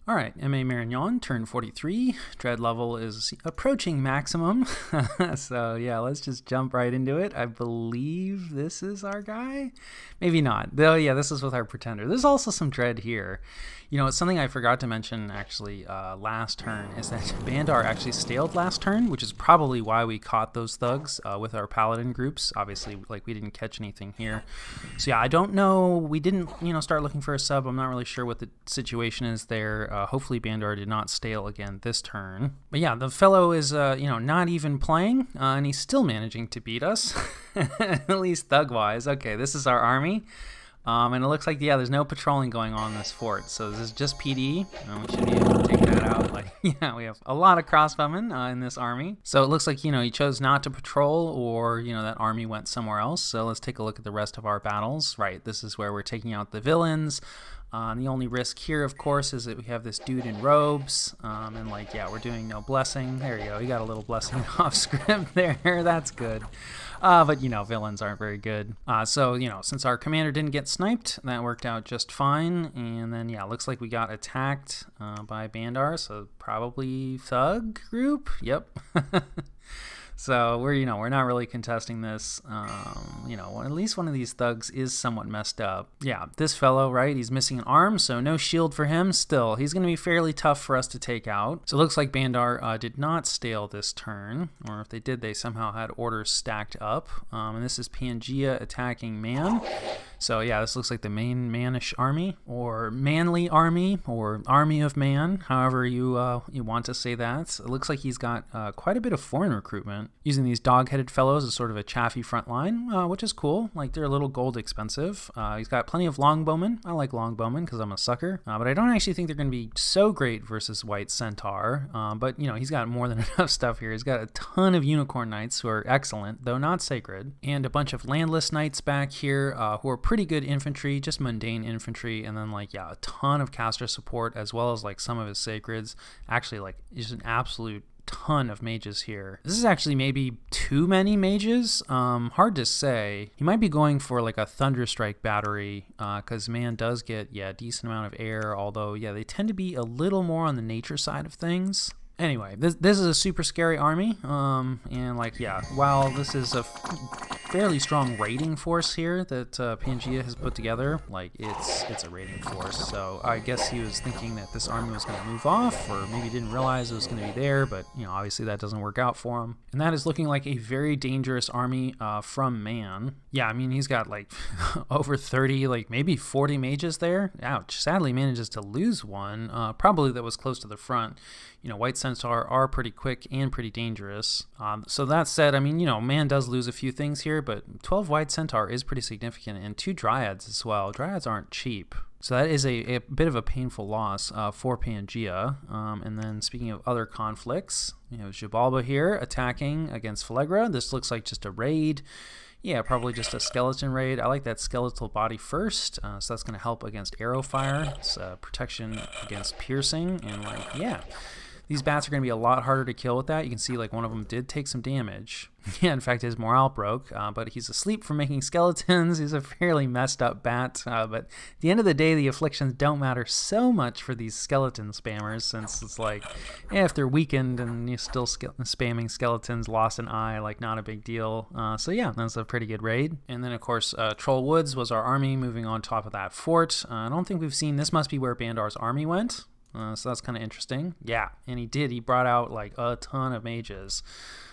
All right, MA Marignon, turn 43. Dread level is approaching maximum. So yeah, let's just jump right into it. I believe this is our guy. Maybe not. Though, yeah, this is with our pretender. There's also some dread here. You know, it's something I forgot to mention actually last turn is that Bandar actually staled last turn, which is probably why we caught those thugs with our paladin groups. Obviously, like, we didn't catch anything here. So yeah, I don't know. We didn't, start looking for a sub. I'm not really sure what the situation is there. Hopefully Bandar did not stale again this turn. But yeah, the fellow is, not even playing, and he's still managing to beat us, at least thug-wise. Okay, this is our army. And it looks like, yeah, there's no patrolling going on in this fort. So this is just PD. We should be able to take that out. Like, yeah, we have a lot of crossbowmen in this army. So it looks like, he chose not to patrol, or, that army went somewhere else. So let's take a look at the rest of our battles. Right, this is where we're taking out the villains. The only risk here, of course, is that we have this dude in robes, and like, yeah, we're doing no blessing. There you go, you got a little blessing off script there. That's good. But, villains aren't very good. So, since our commander didn't get sniped, that worked out just fine. And then, yeah, looks like we got attacked by Bandar, so probably thug group. Yep. So we're not really contesting this. At least one of these thugs is somewhat messed up. Yeah, this fellow, right, he's missing an arm, so no shield for him. Still, he's going to be fairly tough for us to take out. So it looks like Bandar did not stale this turn, or if they did, they somehow had orders stacked up. And this is Pangea attacking Man. So yeah, this looks like the main Manish army, or manly army, or army of man, however you want to say that. It looks like he's got quite a bit of foreign recruitment, using these dog-headed fellows as sort of a chaffy front line, which is cool. Like, they're a little gold expensive. He's got plenty of longbowmen. I like longbowmen because I'm a sucker, but I don't actually think they're going to be so great versus White Centaur. But he's got more than enough stuff here. He's got a ton of unicorn knights who are excellent, though not sacred, and a bunch of landless knights back here who are pretty good infantry, just mundane infantry, and then, like, yeah, a ton of caster support, as well as like some of his sacreds. Actually, like, just an absolute ton of mages here. This is actually maybe too many mages. Hard to say. He might be going for like a Thunderstrike battery, because Man does get, yeah, a decent amount of air, although, yeah, they tend to be a little more on the nature side of things. Anyway, this is a super scary army, and like, yeah, while this is a fairly strong raiding force here that Pangea has put together, like, it's a raiding force, so I guess he was thinking that this army was going to move off, or maybe didn't realize it was going to be there, but, obviously that doesn't work out for him. And that is looking like a very dangerous army from Man. Yeah, I mean, he's got like over 30, like maybe 40 mages there. Ouch. Sadly manages to lose one, probably that was close to the front. White Centaur are pretty quick and pretty dangerous. So that said, I mean, Man does lose a few things here, but 12 White Centaur is pretty significant, and 2 Dryads as well. Dryads aren't cheap. So that is a bit of a painful loss for Pangea. And then speaking of other conflicts, we have Xibalba here attacking against Falegra. This looks like just a raid. Yeah, probably just a skeleton raid. I like that skeletal body first, so that's going to help against arrow fire. It's protection against piercing, and like, yeah. These bats are going to be a lot harder to kill with that. You can see, like, one of them did take some damage. Yeah, in fact, his morale broke, but he's asleep from making skeletons. He's a fairly messed up bat, but at the end of the day, the afflictions don't matter so much for these skeleton spammers, since it's like, yeah, if they're weakened and you're still spamming skeletons, lost an eye, like, not a big deal. So yeah, that's a pretty good raid. And then, of course, Troll Woods was our army moving on top of that fort. I don't think we've seen, this must be where Bandar's army went. So that's kind of interesting. Yeah, and he brought out like a ton of mages.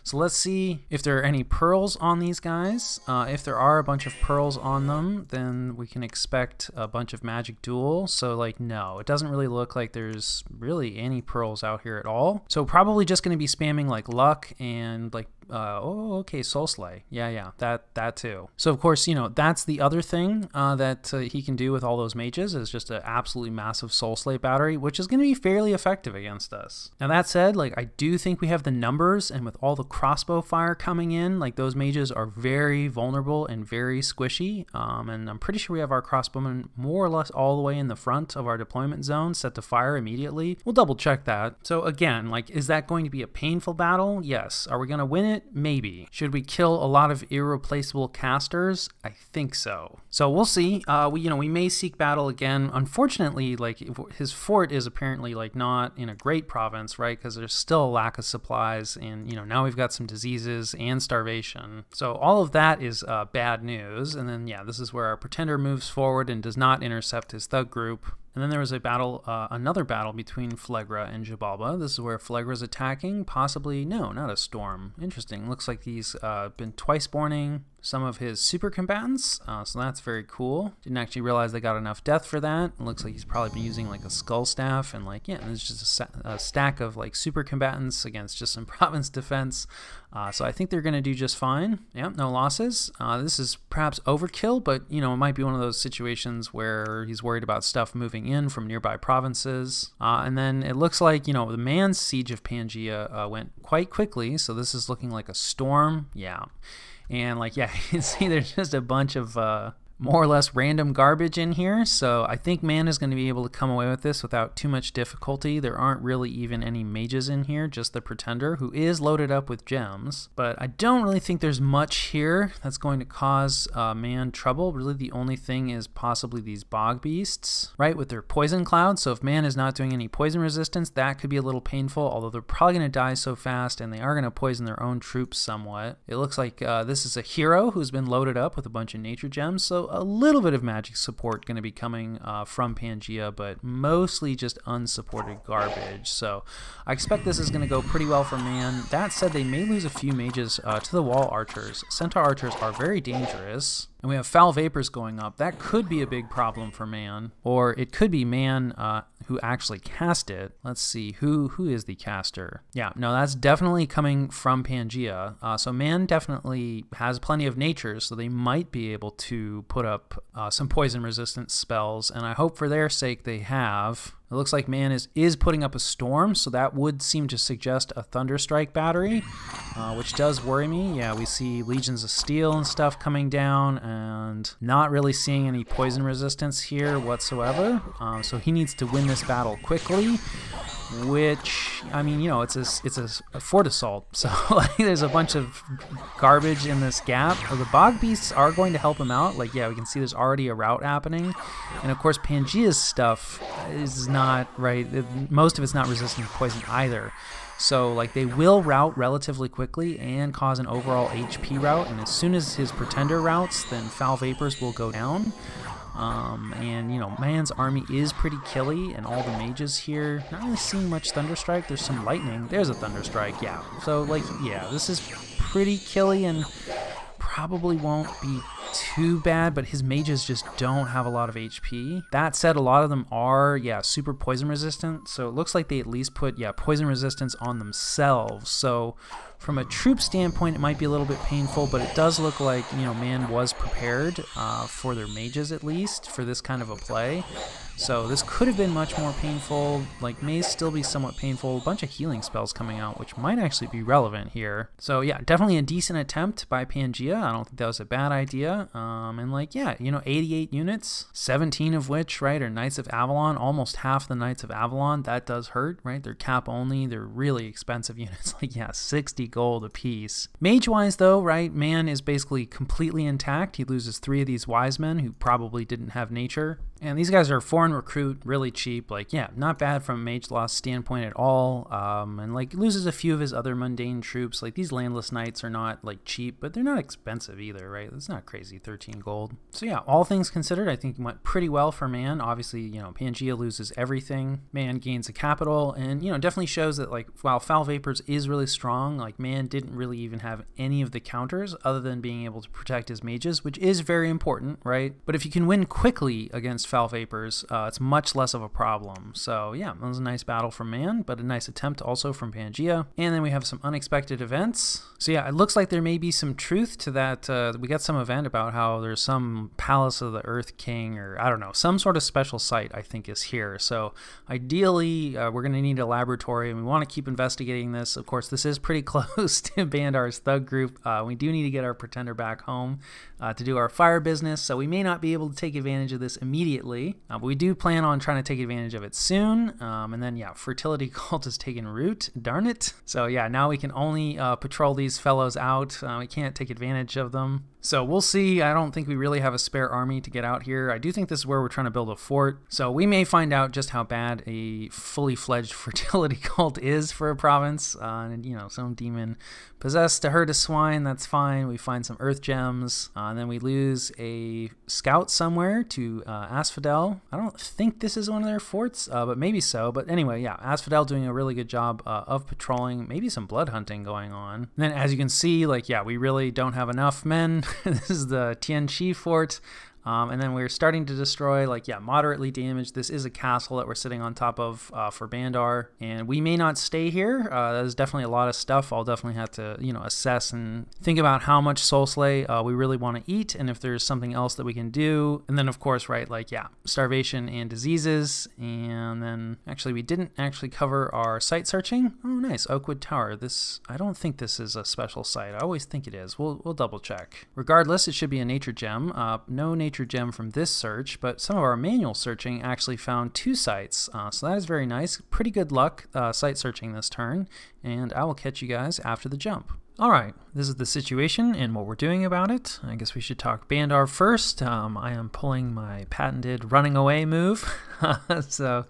So let's see if there are any pearls on these guys. If there are a bunch of pearls on them, then we can expect a bunch of magic duel. So like, no, it doesn't really look like there's really any pearls out here at all. So probably just going to be spamming like luck and like, okay, Soul Slay. Yeah, that too. So of course, that's the other thing that he can do with all those mages, is just an absolutely massive Soul Slay battery, which is going to be fairly effective against us. Now that said, like, I do think we have the numbers, and with all the crossbow fire coming in, like, those mages are very vulnerable and very squishy, and I'm pretty sure we have our crossbowmen more or less all the way in the front of our deployment zone set to fire immediately. We'll double check that. So again, like, is that going to be a painful battle? Yes. Are we going to win it? unit? Maybe. Should we kill a lot of irreplaceable casters? I think so. So we'll see. We may seek battle again. Unfortunately, like his fort is apparently like not in a great province, right? Because there's still a lack of supplies, and now we've got some diseases and starvation. So all of that is bad news. And then yeah, this is where our pretender moves forward and does not intercept his thug group. And then there was a battle, another battle between Phlegra and Jabalba. This is where Phlegra's attacking, possibly, no, not a storm. Interesting. Looks like he's been twice borning some of his super combatants, so that's very cool. Didn't actually realize they got enough death for that. It looks like he's probably been using like a skull staff, and like, yeah, there's just a stack of like super combatants against just some province defense. So I think they're going to do just fine. Yeah, no losses. This is perhaps overkill, but it might be one of those situations where he's worried about stuff moving in from nearby provinces. And then it looks like, the man's siege of Pangaea went quite quickly, so this is looking like a storm. Yeah. And like, yeah, you can see there's just a bunch of more or less random garbage in here. So I think man is going to be able to come away with this without too much difficulty. There aren't really even any mages in here, just the pretender, who is loaded up with gems. But I don't really think there's much here that's going to cause man trouble. Really the only thing is possibly these bog beasts, right, with their poison clouds. So if man is not doing any poison resistance, that could be a little painful, although they're probably going to die so fast, and they are going to poison their own troops somewhat. It looks like this is a hero who's been loaded up with a bunch of nature gems, so a little bit of magic support going to be coming from Pangaea, but mostly just unsupported garbage. So I expect this is going to go pretty well for man. That said, they may lose a few mages to the wall archers. Centaur archers are very dangerous. And we have foul vapors going up. That could be a big problem for man. Or it could be man who actually cast it. Let's see, who is the caster? Yeah, no, that's definitely coming from Pangaea. So man definitely has plenty of nature, so they might be able to put up some poison resistance spells, and I hope for their sake they have. It looks like man is putting up a storm, so that would seem to suggest a Thunderstrike battery, which does worry me. Yeah, we see Legions of Steel and stuff coming down, and not really seeing any poison resistance here whatsoever. So he needs to win this battle quickly, which, I mean, it's a fort assault, so like, there's a bunch of garbage in this gap. The bog beasts are going to help him out. Like, yeah, we can see there's already a rout happening, and of course Pangaea's stuff is not, right, most of it's not resistant to poison either. So like, they will rout relatively quickly and cause an overall HP rout, and as soon as his pretender routs, then foul vapors will go down. And man's army is pretty killy, and all the mages here, not really seeing much Thunderstrike. There's some lightning. There's a Thunderstrike, yeah. So like, yeah, this is pretty killy and probably won't be too bad, but his mages just don't have a lot of HP. That said, a lot of them are, yeah, super poison resistant, so it looks like they at least put, yeah, poison resistance on themselves. So from a troop standpoint, it might be a little bit painful, but it does look like, man was prepared for their mages, at least, for this kind of a play. So this could have been much more painful, like may still be somewhat painful. A bunch of healing spells coming out, which might actually be relevant here. So yeah, definitely a decent attempt by Pangaea. I don't think that was a bad idea. And like, yeah, 88 units, 17 of which, right, are Knights of Avalon, almost half the Knights of Avalon. That does hurt, right? They're cap only. They're really expensive units, like, yeah, 60 gold a piece. Mage-wise though, right, man is basically completely intact. He loses 3 of these wise men who probably didn't have nature. And these guys are foreign recruit, really cheap. Like, yeah, not bad from a mage loss standpoint at all. And like, loses a few of his other mundane troops. Like, these landless knights are not like cheap, but they're not expensive either, right? It's not crazy, 13 gold. So yeah, all things considered, I think it went pretty well for man. Obviously, Pangaea loses everything. Man gains a capital, and definitely shows that, like, while foul vapors is really strong, like, man didn't really even have any of the counters other than being able to protect his mages, which is very important, right? But if you can win quickly against foul vapors, it's much less of a problem. So yeah, that was a nice battle from man, but a nice attempt also from Pangaea. And then we have some unexpected events. So yeah, it looks like there may be some truth to that. We got some event about how there's some Palace of the Earth King, or I don't know, some sort of special site I think is here. So ideally, we're going to need a laboratory, and we want to keep investigating this. Of course, this is pretty close to Bandar's thug group. We do need to get our pretender back home to do our fire business, so we may not be able to take advantage of this immediately. immediately, but we do plan on trying to take advantage of it soon. And then, yeah, fertility cult has taken root. Darn it. So, yeah, now we can only patrol these fellows out. We can't take advantage of them. So we'll see. I don't think we really have a spare army to get out here. I do think this is where we're trying to build a fort. So we may find out just how bad a fully fledged fertility cult is for a province. And, you know, some demon possessed a herd of swine. That's fine. We find some earth gems. And then we lose a scout somewhere to Asphodel. I don't think this is one of their forts, but maybe so. But anyway, yeah, Asphodel doing a really good job of patrolling. Maybe some blood hunting going on. And then as you can see, like, yeah, we really don't have enough men. This is the Tianchi fort. And then we're starting to destroy, like, yeah, moderately damaged. This is a castle that we're sitting on top of for Bandar. And we may not stay here. There's definitely a lot of stuff. I'll definitely have to, you know, assess and think about how much soul slay we really want to eat and if there's something else that we can do. And then, of course, right, like, yeah, starvation and diseases. And then, actually, we didn't actually cover our site searching. Oh, nice. Oakwood Tower. This, I don't think this is a special site. I always think it is. We'll double check. Regardless, it should be a nature gem. No nature gem from this search, but some of our manual searching actually found 2 sites, so that is very nice. Pretty good luck site searching this turn, and I will catch you guys after the jump. Alright, this is the situation and what we're doing about it. I guess we should talk Bandar first. I am pulling my patented running away move. So,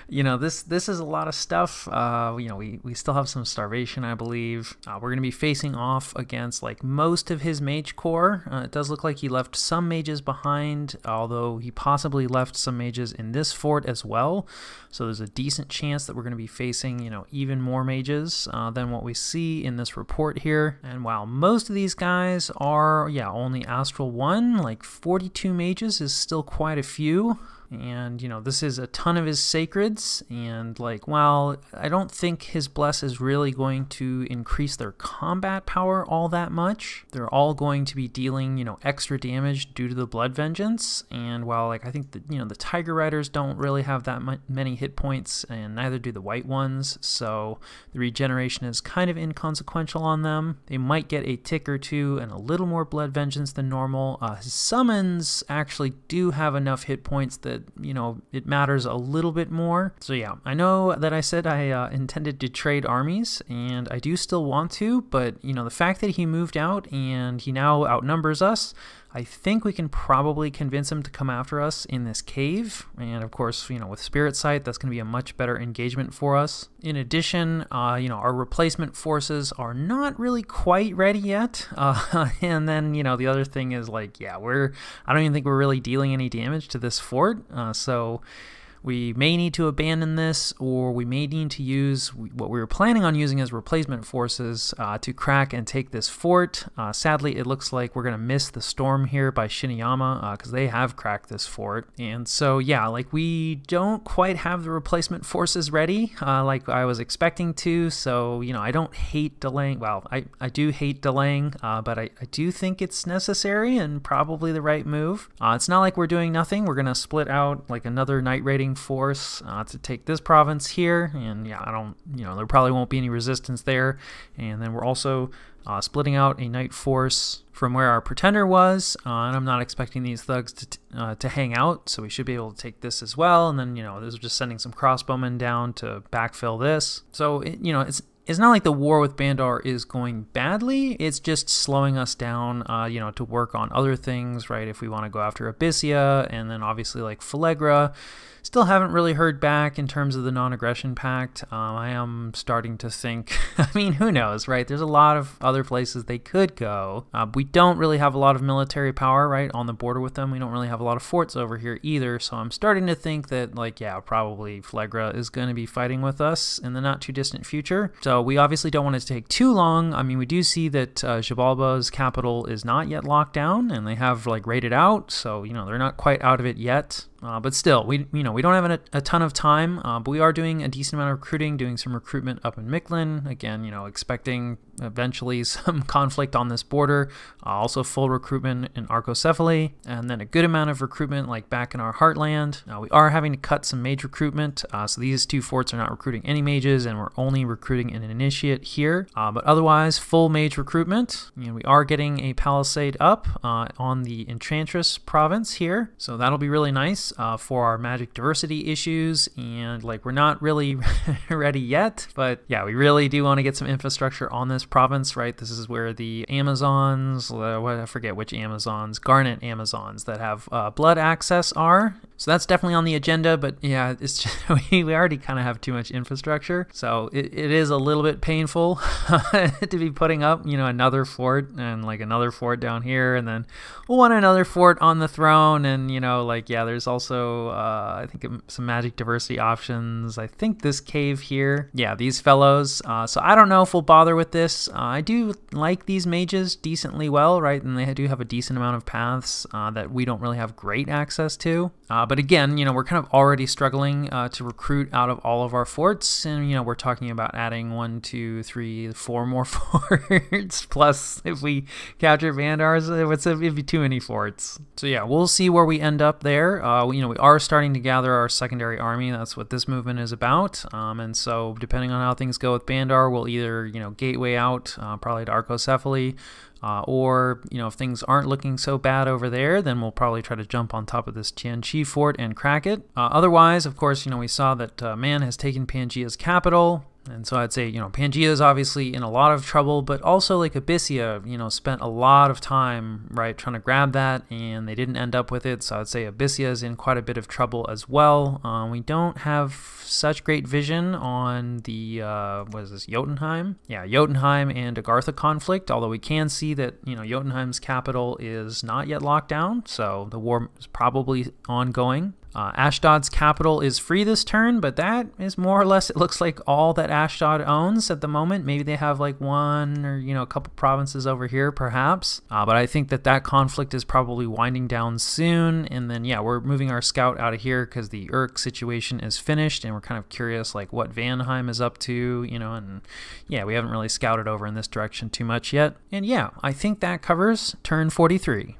you know, this is a lot of stuff. You know, we still have some starvation, I believe. We're going to be facing off against, like, most of his mage corps. It does look like he left some mages behind, although he possibly left some mages in this fort as well. So there's a decent chance that we're going to be facing, you know, even more mages than what we see in this report here. And while most of these guys are, yeah, only Astral 1, like 42 mages is still quite a few. And, you know, this is a ton of his sacreds, and, like, while I don't think his bless is really going to increase their combat power all that much, they're all going to be dealing, you know, extra damage due to the blood vengeance. And while, like, I think that, you know, the Tiger Riders don't really have that many hit points, and neither do the white ones, so the regeneration is kind of inconsequential on them. They might get a tick or two and a little more blood vengeance than normal. His summons actually do have enough hit points that, you know, it matters a little bit more. So yeah, I know that I said I intended to trade armies, and I do still want to, but, you know, the fact that he moved out and he now outnumbers us, I think we can probably convince him to come after us in this cave. And of course, you know, with Spirit Sight, that's going to be a much better engagement for us. In addition, you know, our replacement forces are not really quite ready yet. And then, you know, the other thing is, like, yeah, I don't even think we're really dealing any damage to this fort. So we may need to abandon this, or we may need to use what we were planning on using as replacement forces to crack and take this fort. Sadly, it looks like we're going to miss the storm here by Shiniyama because they have cracked this fort. And so, yeah, like, we don't quite have the replacement forces ready like I was expecting to. So, you know, I don't hate delaying. Well, I do hate delaying, but I do think it's necessary and probably the right move. It's not like we're doing nothing. We're going to split out, like, another night raiding force to take this province here, and yeah, I don't, you know, there probably won't be any resistance there. And then we're also splitting out a night force from where our pretender was, and I'm not expecting these thugs to hang out, so we should be able to take this as well. And then, you know, this is just sending some crossbowmen down to backfill this. So you know, it's not like the war with Bandar is going badly. It's just slowing us down, you know, to work on other things, right? If we want to go after Abyssia, and then obviously, like, Phalegra. Still haven't really heard back in terms of the non-aggression pact. I am starting to think, I mean, who knows, right? There's a lot of other places they could go. We don't really have a lot of military power, right, on the border with them. We don't really have a lot of forts over here either. So I'm starting to think that, like, yeah, probably Phalegra is going to be fighting with us in the not too distant future. So we obviously don't want it to take too long. I mean, we do see that Xibalba's capital is not yet locked down, and they have, like, raided out. So, you know, they're not quite out of it yet. But still, we don't have a ton of time, but we are doing a decent amount of recruiting, doing some recruitment up in Mictlan. Again, you know, expecting eventually some conflict on this border. Also full recruitment in Arcocephaly, and then a good amount of recruitment, like, back in our heartland. We are having to cut some mage recruitment, so these 2 forts are not recruiting any mages, and we're only recruiting an initiate here. But otherwise, full mage recruitment. You know, we are getting a palisade up on the Enchantress province here, so that'll be really nice. for our magic diversity issues, and like we're not really ready yet, but yeah, we really do want to get some infrastructure on this province, right? This is where the Amazons, I forget which Amazons, Garnet Amazons that have blood access are. So that's definitely on the agenda, but yeah, it's just, we already kind of have too much infrastructure. So it is a little bit painful to be putting up, you know, another fort and like another fort down here, and then we'll want another fort on the throne. And, you know, like, yeah, there's also, I think some magic diversity options. I think this cave here, yeah, these fellows. So I don't know if we'll bother with this. I do like these mages decently well, right? And they do have a decent amount of paths that we don't really have great access to. But again, you know, we're kind of already struggling to recruit out of all of our forts, and you know, we're talking about adding 1, 2, 3, 4 more forts. Plus, if we capture Vandars, it'd be too many forts. So yeah, we'll see where we end up there. You know, we are starting to gather our secondary army. That's what this movement is about. And so, depending on how things go with Bandar, we'll either, you know, gateway out, probably to Arcocephaly. Or, you know, if things aren't looking so bad over there, then we'll probably try to jump on top of this Tianqi fort and crack it. Otherwise, of course, you know, we saw that Man has taken Pangaea's capital. And so I'd say, you know, Pangaea is obviously in a lot of trouble, but also like Abyssia, you know, spent a lot of time, right, trying to grab that, and they didn't end up with it. So I'd say Abyssia is in quite a bit of trouble as well. We don't have such great vision on the, what is this, Jotunheim? Yeah, Jotunheim and Agartha conflict, although we can see that, you know, Jotunheim's capital is not yet locked down, so the war is probably ongoing. Ashdod's capital is free this turn, but that is more or less, it looks like, all that Ashdod owns at the moment. Maybe they have like one or, you know, a couple provinces over here perhaps. But I think that conflict is probably winding down soon. And then, yeah, we're moving our scout out of here because the Urk situation is finished, and we're kind of curious like what Vanheim is up to, you know, and yeah, we haven't really scouted over in this direction too much yet. And yeah, I think that covers turn 43.